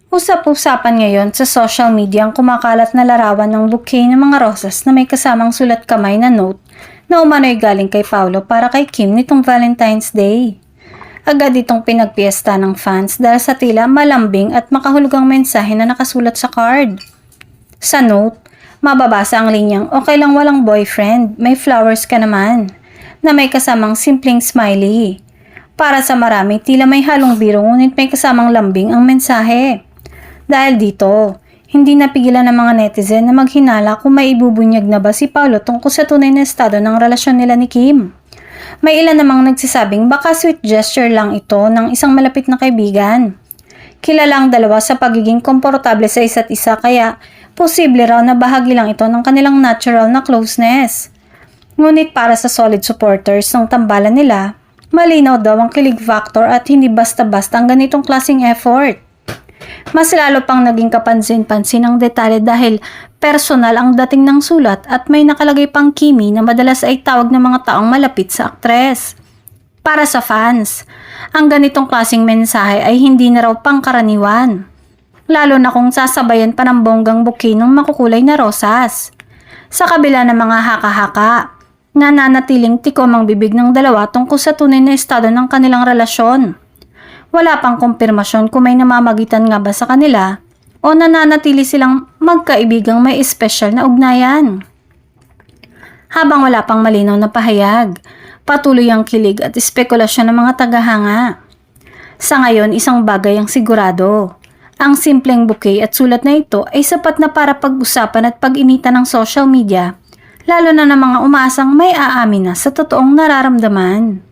Usap-usapan ngayon sa social media ang kumakalat na larawan ng bouquet ng mga rosas na may kasamang sulat kamay na note na umano'y galing kay Paolo para kay Kim nitong Valentine's Day. Agad itong pinagpiesta ng fans dahil sa tila malambing at makahulugang mensahe na nakasulat sa card. Sa note, mababasa ang linyang okay lang walang boyfriend, may flowers ka naman, na may kasamang simpleng smiley. Para sa marami, tila may halong biro ngunit may kasamang lambing ang mensahe. Dahil dito, hindi napigilan ng mga netizen na maghinala kung may ibubunyag na ba si Paolo tungkol sa tunay na estado ng relasyon nila ni Kim. May ilan namang nagsasabing baka sweet gesture lang ito ng isang malapit na kaibigan. Kilala ang dalawa sa pagiging komportable sa isa't isa kaya posible raw na bahagi lang ito ng kanilang natural na closeness. Ngunit para sa solid supporters ng tambalan nila, malinaw daw ang kilig factor at hindi basta-basta ang ganitong klaseng effort. Mas lalo pang naging kapansin-pansin ang detalye dahil personal ang dating ng sulat at may nakalagay pang Kimi na madalas ay tawag ng mga taong malapit sa aktres. Para sa fans, ang ganitong klaseng mensahe ay hindi na raw pangkaraniwan. Lalo na kung sasabayan pa ng bonggang bouquet ng makukulay na rosas. Sa kabila ng mga haka-haka, nananatiling tikom ang bibig ng dalawa tungkol sa tunay na estado ng kanilang relasyon. Wala pang kumpirmasyon kung may namamagitan nga ba sa kanila o nananatili silang magkaibigang may espesyal na ugnayan. Habang wala pang malinaw na pahayag, patuloy ang kilig at espekulasyon ng mga tagahanga. Sa ngayon, isang bagay ang sigurado. Ang simpleng bouquet at sulat na ito ay sapat na para pag-usapan at pag-initan ng social media, lalo na ng mga umaasang may aamin na sa totoong nararamdaman.